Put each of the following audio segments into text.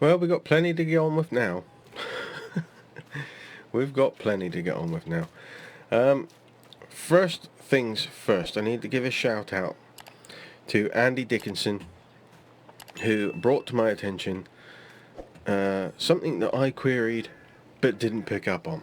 Well, we've got plenty to get on with now. We've got plenty to get on with now. First things first, I need to give a shout out to Andy Dickinson, who brought to my attention something that I queried but didn't pick up on.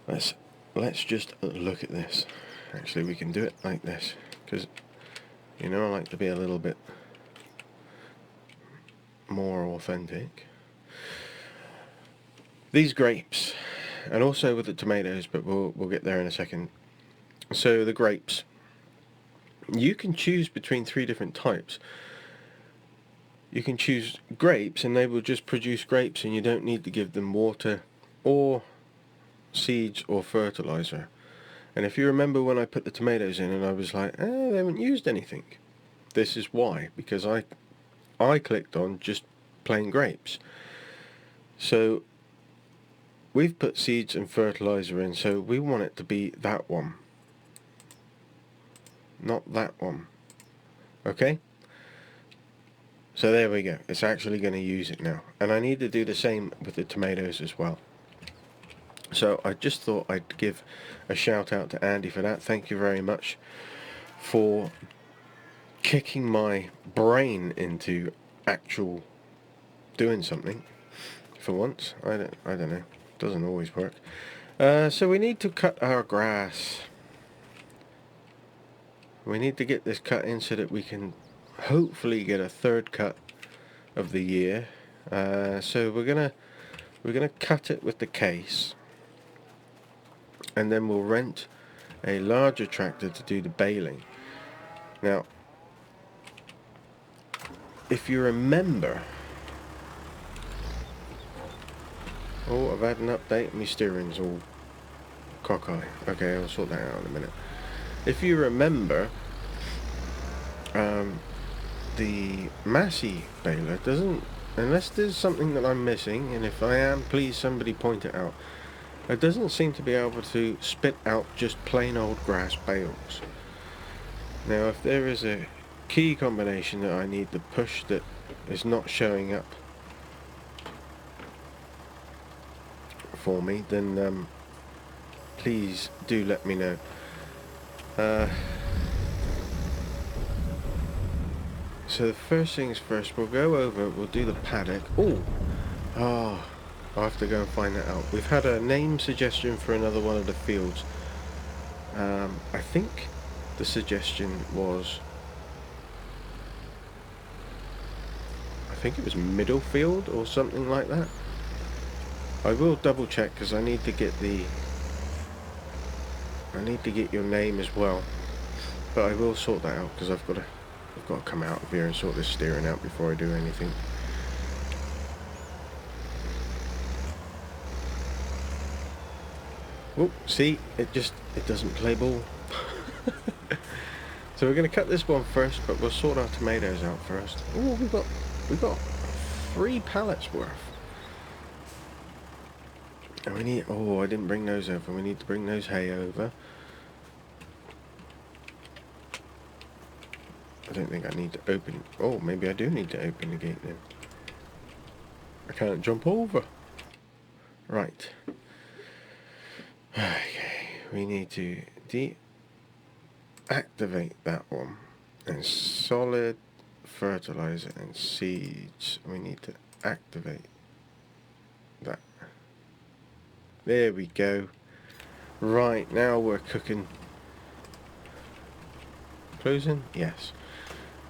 Let's just look at this. Actually, we can do it like this, because I like to be a little bit more authentic. These grapes, and also with the tomatoes, but we'll get there in a second. So the grapes, you can choose between 3 different types. You can choose grapes and they will just produce grapes, and you don't need to give them water or seeds or fertilizer. And if you remember when I put the tomatoes in and I was like, they haven't used anything. This is why, because I clicked on just plain grapes. So we've put seeds and fertilizer in, so we want it to be that one, not that one. Okay? So there we go. It's actually going to use it now. And I need to do the same with the tomatoes as well. So I just thought I'd give a shout out to Andy for that. Thank you very much for kicking my brain into actual doing something for once. I don't know. Doesn't always work. So we need to cut our grass. We need to get this cut in so that we can hopefully get a 3rd cut of the year. So we're gonna cut it with the case, and then we'll rent a larger tractor to do the baling. Now, if you remember, I've had an update. My steering's all cockeye. Okay, I'll sort that out in a minute. If you remember, the Massey baler doesn't, unless there's something that I'm missing, and if I am, please somebody point it out. It doesn't seem to be able to spit out just plain old grass bales. Now, if there is a key combination that I need to push that is not showing up for me, then please do let me know. So the first things first, we'll go over, we'll do the paddock. I'll have to go and find that out. We've had a name suggestion for another one of the fields. I think the suggestion was, I think it was Middlefield or something like that. I will double check, because I need to get your name as well. But I will sort that out, because I've got to come out of here and sort this steering out before I do anything. Oh, see, it doesn't play ball. So we're going to cut this one first, but we'll sort our tomatoes out first. Oh, we've got 3 pallets worth. And we need, I didn't bring those over. We need to bring those hay over. I don't think I need to open, maybe I do need to open the gate then. I can't jump over. Right. Okay, we need to deactivate that one. And solid fertilizer and seeds. We need to activate that. There we go. Right, now we're cooking. Closing? Yes.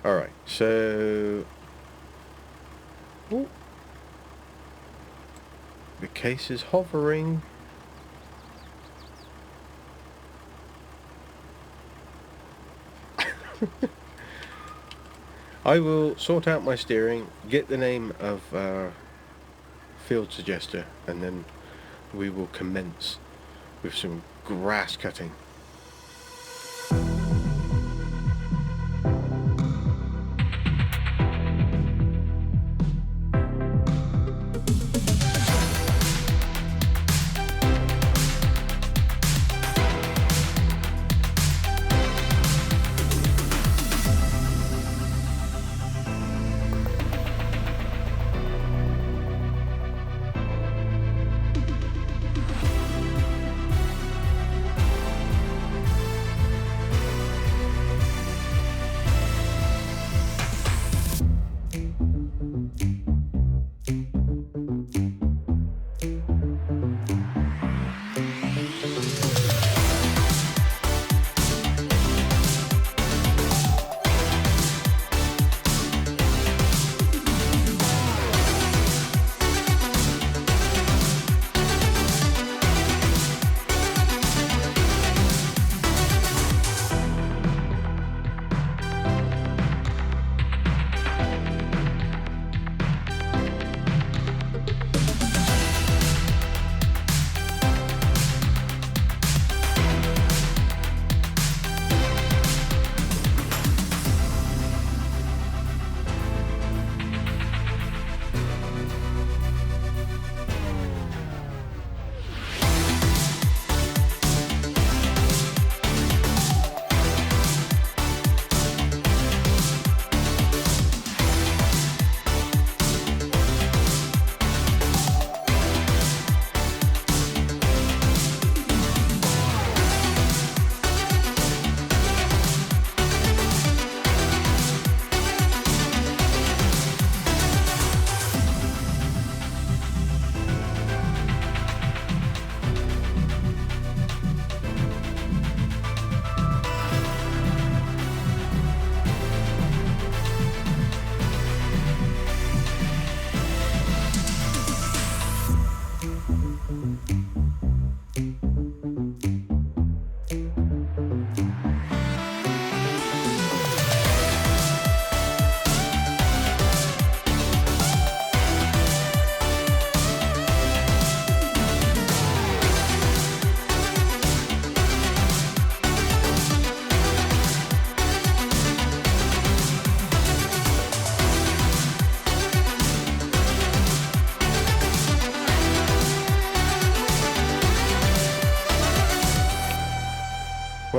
Alright, so the case is hovering. I will sort out my steering, get the name of field suggester, and then we will commence with some grass cutting.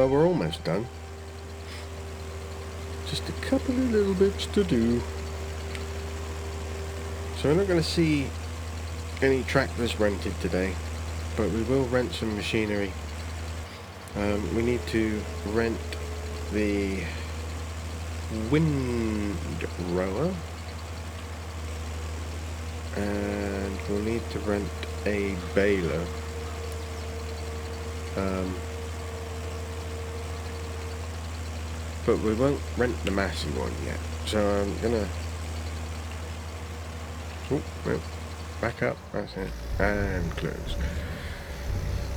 Well, we're almost done. Just a couple of little bits to do. So we're not going to see any tractors rented today, but we will rent some machinery. We need to rent the windrower, and we'll need to rent a baler. But we won't rent the massy one yet, so I'm gonna back up, that's it, and close.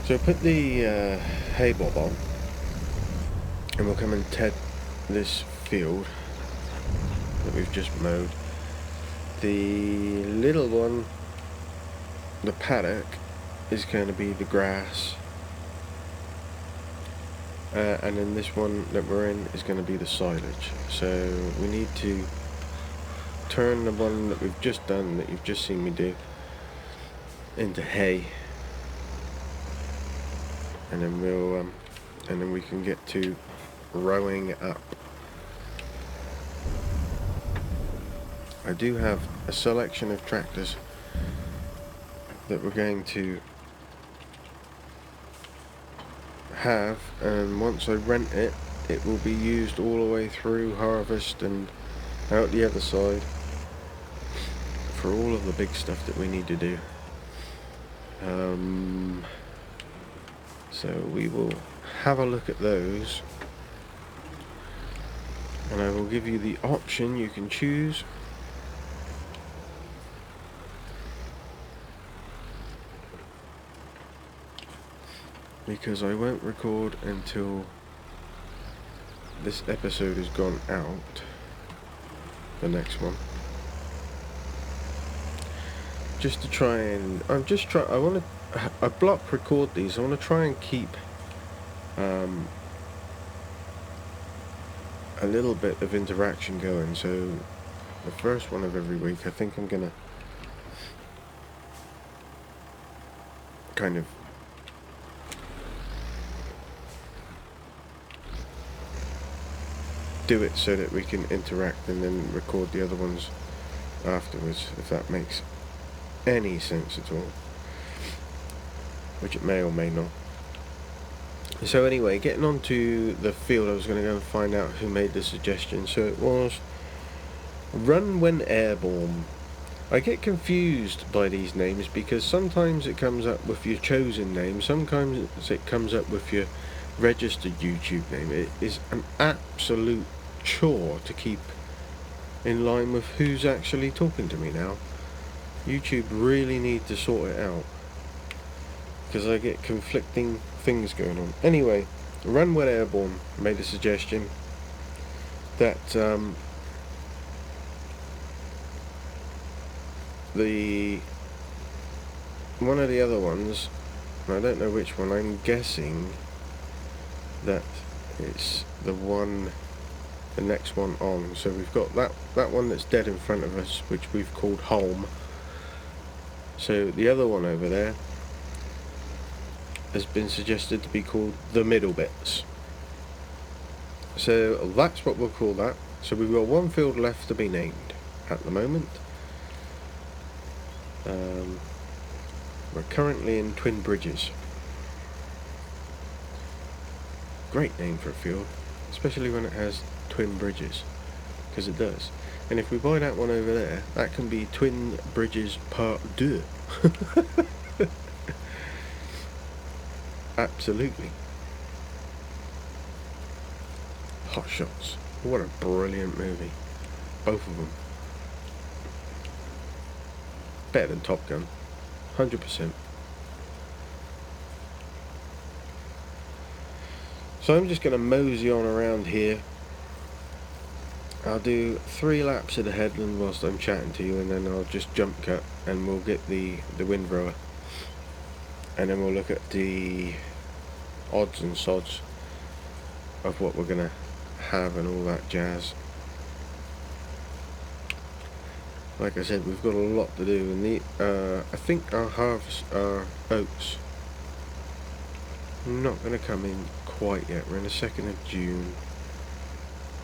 So put the hay bob on, and we'll come and ted this field that we've just mowed. The little one, the paddock, is going to be the grass, and then this one that we're in is going to be the silage. So we need to turn the one that we've just done, that you've just seen me do, into hay, and then we'll and then we can get to rowing up. I do have a selection of tractors that we're going to have, and once I rent it, it will be used all the way through harvest and out the other side for all of the big stuff that we need to do. So we will have a look at those, and I will give you the option you can choose. Because I won't record until this episode has gone out, the next one. Just to try and, I block record these. I want to try and keep a little bit of interaction going. So the first one of every week, I think I'm gonna kind of do it so that we can interact and then record the other ones afterwards, if that makes any sense at all, which it may or may not. So anyway, getting on to the field, I was going to go and find out who made the suggestion. So it was Run When Airborne. I get confused by these names because sometimes it comes up with your chosen name, sometimes it comes up with your registered YouTube name. It is an absolute chore to keep in line with who's actually talking to me now. YouTube really need to sort it out, because I get conflicting things going on. Anyway, Run When Airborne made a suggestion that the one of the other ones, I don't know which one, I'm guessing that it's the next one on. So we've got that one that's dead in front of us, which we've called Home. So the other one over there has been suggested to be called The Middle Bits. So that's what we'll call that. So we've got one field left to be named at the moment. We're currently in Twin Bridges. Great name for a field, especially when it has twin bridges, because it does. And if we buy that one over there, that can be Twin Bridges Part 2. Absolutely. Hot Shots. What a brilliant movie. Both of them. Better than Top Gun. 100%. So I'm just going to mosey on around here. I'll do 3 laps of the headland whilst I'm chatting to you, and then I'll just jump cut and we'll get the windrower, and then we'll look at the odds and sods of what we're going to have and all that jazz. Like I said, we've got a lot to do, and I think our oats not going to come in quite yet. We're in the 2nd of June.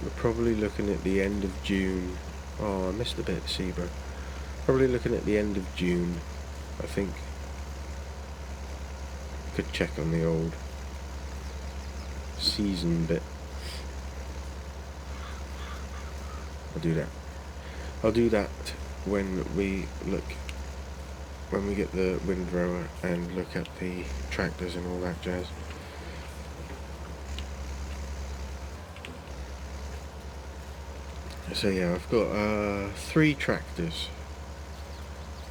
We're probably looking at the end of June. Oh, I missed a bit of Ceebur. Probably looking at the end of June, I think. Could check on the old season bit. I'll do that. I'll do that when we get the windrower and look at the tractors and all that jazz. So yeah, I've got 3 tractors.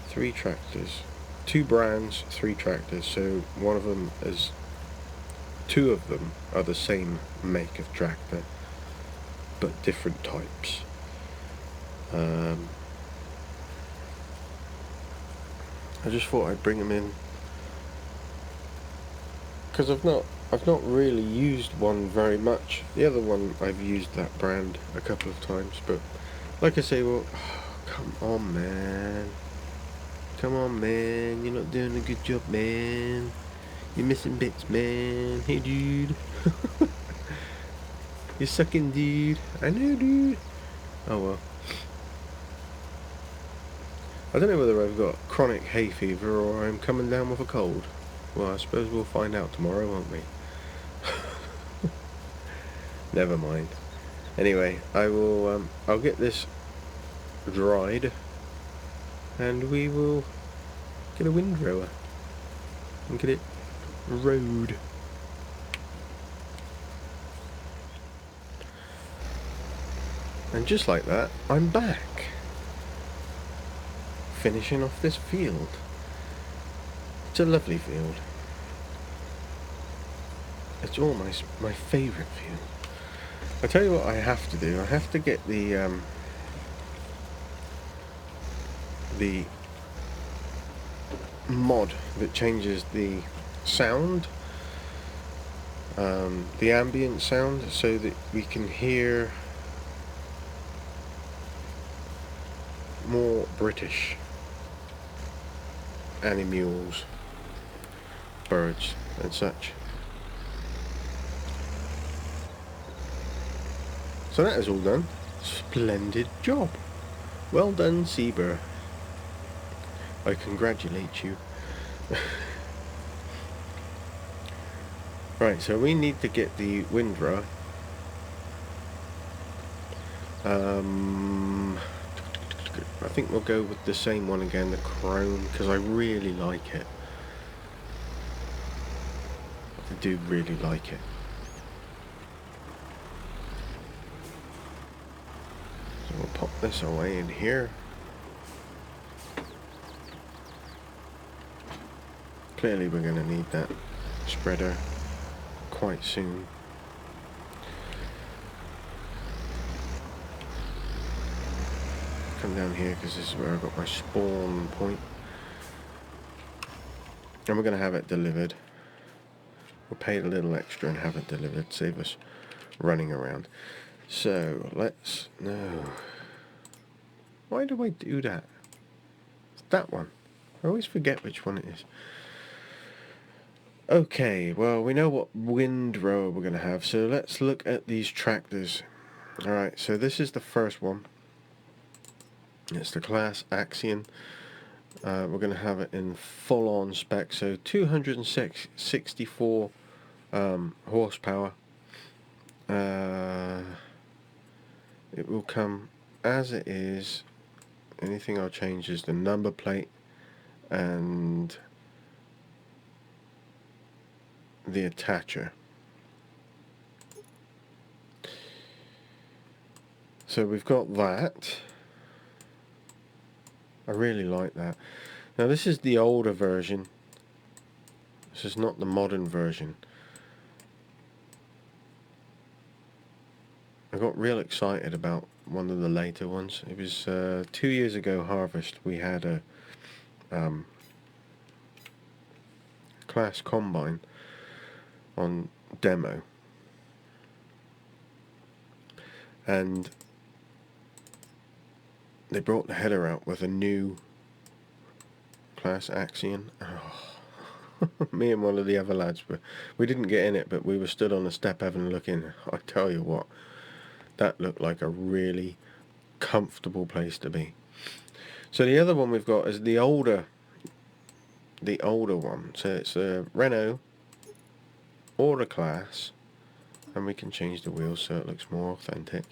3 tractors. 2 brands, 3 tractors. So one of them is... 2 of them are the same make of tractor, but different types. I just thought I'd bring them in because I've not really used one very much. The other one I've used that brand a couple of times, but like I say, well, come on man, you're not doing a good job, man. You're missing bits, man. Hey dude. You're sucking, dude. I know, dude. Oh well. I don't know whether I've got chronic hay fever or I'm coming down with a cold. Well, I suppose we'll find out tomorrow, won't we? Never mind. Anyway, I'll get this dried and we will get a windrower and get it rowed. And just like that, I'm back. Finishing off this field. It's a lovely field. It's almost my favourite field. I tell you what I have to do. I have to get the mod that changes the sound, the ambient sound, so that we can hear more British animals, birds and such. So that is all done. Splendid job. Well done, Ceebur. I congratulate you. Right, so we need to get the windrower. I think we'll go with the same one again, the chrome, because I really like it. I do really like it. So we'll pop this away in here. Clearly we're going to need that spreader quite soon. Come down here because this is where I got my spawn point. And we're going to have it delivered. We'll pay a little extra and have it delivered, save us running around. So let's... No. Why do I do that? It's that one. I always forget which one it is. Okay, well, we know what windrower we're going to have, so let's look at these tractors. Alright, so this is the first one. It's the class Axion. We're going to have it in full-on spec, so 264 horsepower. It will come as it is. Anything I'll change is the number plate and the attacher. So we've got that. I really like that. Now this is the older version. This is not the modern version. I got real excited about one of the later ones. It was 2 years ago harvest. We had a class combine on demo, and they brought the header out with a new class Axion. Oh, Me and one of the other lads, we didn't get in it, but we were stood on the step having a look in. I tell you what, that looked like a really comfortable place to be. So the other one we've got is the older one. So it's a Renault Order class, and we can change the wheels so it looks more authentic.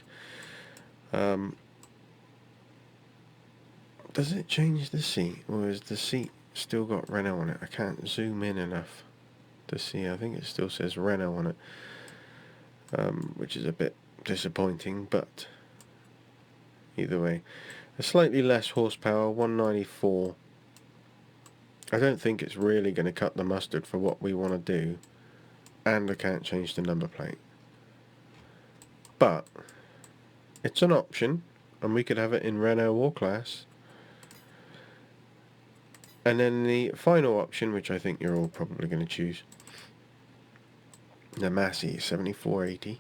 Does it change the seat, or is the seat still got Renault on it? I can't zoom in enough to see. I think it still says Renault on it, which is a bit disappointing, but either way. A slightly less horsepower, 194. I don't think it's really going to cut the mustard for what we want to do, and I can't change the number plate. But it's an option, and we could have it in Renault or class. And then the final option, which I think you're all probably going to choose, the Massey 7480.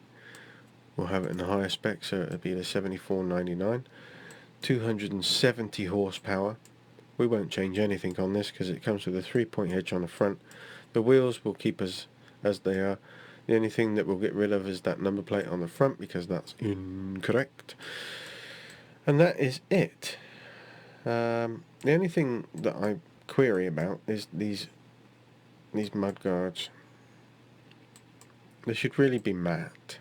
We'll have it in the higher spec, so it'll be the 7499. 270 horsepower. We won't change anything on this because it comes with a 3-point hitch on the front. The wheels will keep as they are. The only thing that we'll get rid of is that number plate on the front because that's incorrect. And that is it. The only thing that I query about is these mudguards. They should really be matte.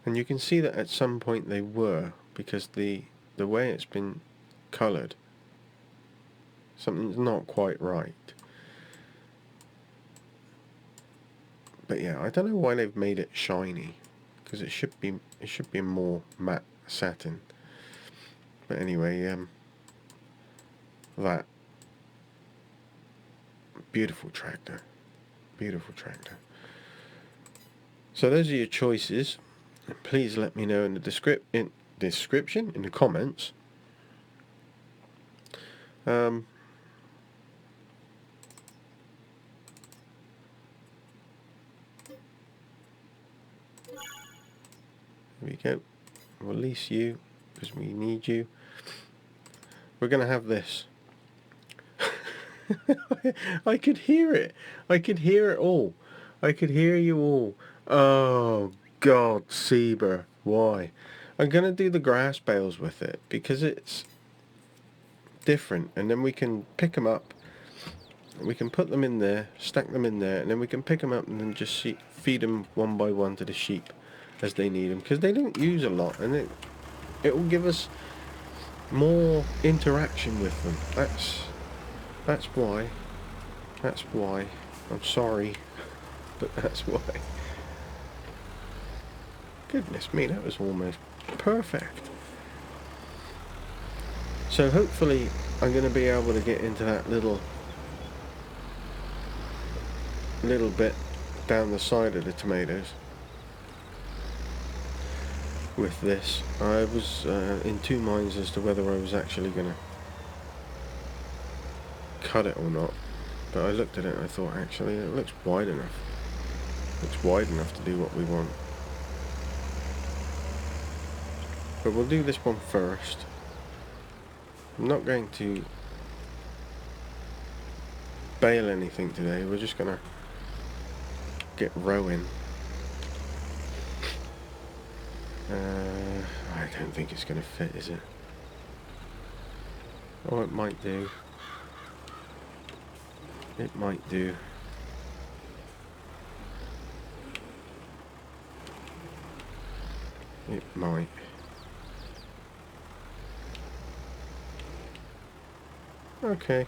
And you can see that at some point they were, because the way it's been coloured, something's not quite right. But yeah, I don't know why they've made it shiny, because it should be more matte satin. But anyway, that beautiful tractor. So those are your choices. Please let me know in the description, in the comments. Here we go. Release you, because we need you. We're going to have this. I could hear it. I could hear it all. I could hear you all. Oh, God, Ceebur. Why? I'm going to do the grass bales with it because it's different. And then we can pick them up. We can put them in there, stack them in there, and then we can pick them up and then just feed them one by one to the sheep as they need them. Because they don't use a lot. And it will give us more interaction with them. That's why. I'm sorry, but that's why. Goodness me, that was almost perfect. So hopefully I'm going to be able to get into that little bit down the side of the tomatoes with this. I was in two minds as to whether I was actually going to cut it or not, but I looked at it and I thought actually it looks wide enough. It's wide enough to do what we want. But we'll do this one first. I'm not going to bale anything today, we're just going to get rowing. I don't think it's going to fit, is it? Oh, it might do. It might do. It might. Okay.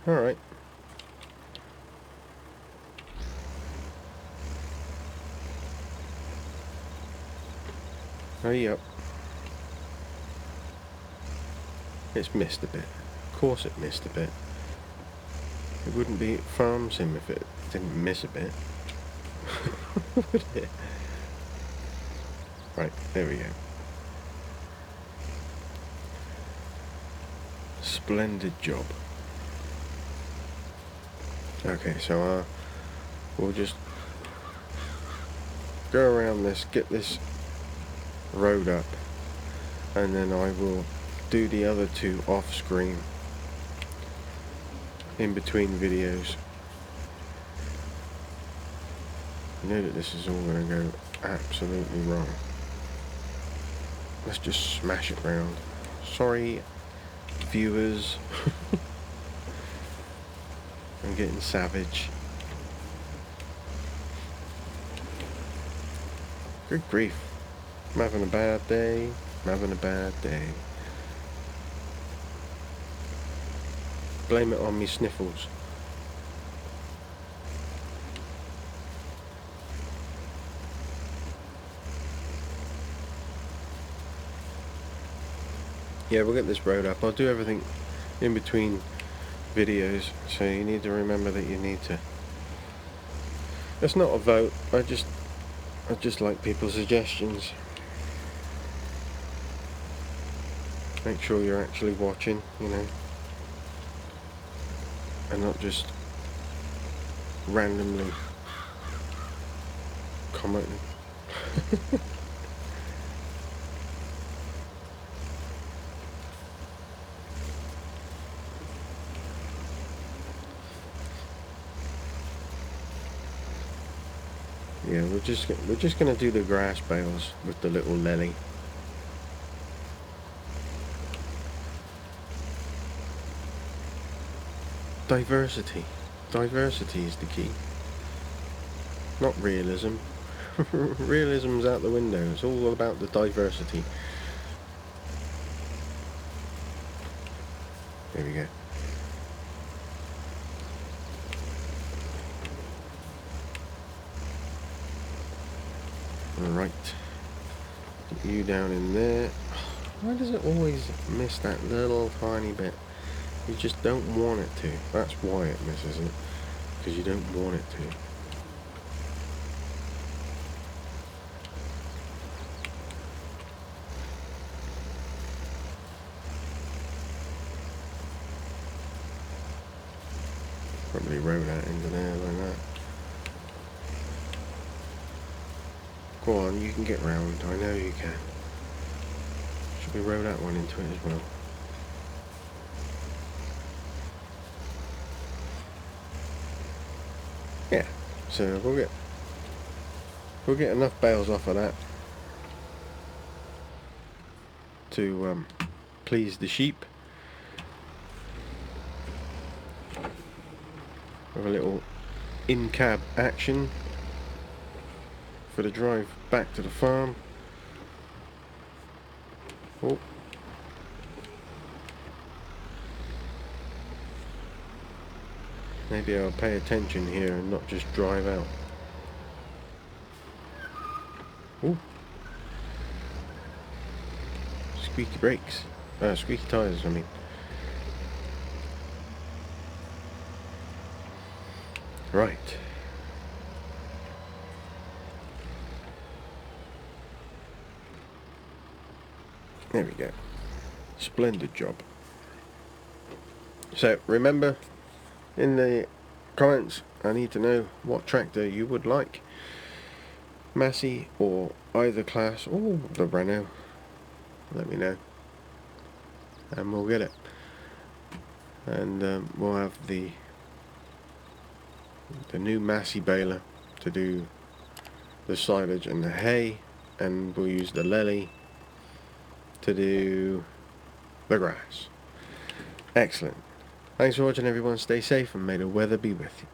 Alright. Hurry up. It's missed a bit. Of course it missed a bit. It wouldn't be farm sim if it didn't miss a bit. Would it? Right, there we go. Splendid job. Okay, so we'll just go around this, get this road up, and then I will do the other two off screen in between videos. You know that this is all going to go absolutely wrong. Let's just smash it round. Sorry, viewers. I'm getting savage. Good grief. I'm having a bad day. I'm having a bad day. Blame it on me sniffles. Yeah, we'll get this road up. I'll do everything in between videos, so you need to remember that you need to. It's not a vote. I just like people's suggestions. Make sure you're actually watching, you know, and not just randomly commenting. Yeah, we're just gonna do the grass bales with the little lily. Diversity is the key, not realism. Realism's out the window. It's all about the diversity. There we go. Right, get you down in there. Why does it always miss that little tiny bit? You just don't want it to. That's why it misses it, because you don't want it to. Probably roll that into there like that. Go on, you can get round. I know you can. Should we roll that one into it as well? Yeah. So we'll get enough bales off of that to please the sheep. With a little in-cab action for the drive back to the farm. Oh. Maybe I'll pay attention here and not just drive out. Ooh. Squeaky brakes. Squeaky tyres, I mean. Right. There we go. Splendid job. So remember, in the comments, I need to know what tractor you would like. Massey or either class, or the Renault. Let me know, and we'll get it. And we'll have the new Massey baler to do the silage and the hay, and we'll use the lily to do the grass. Excellent. Thanks for watching, everyone. Stay safe and may the weather be with you.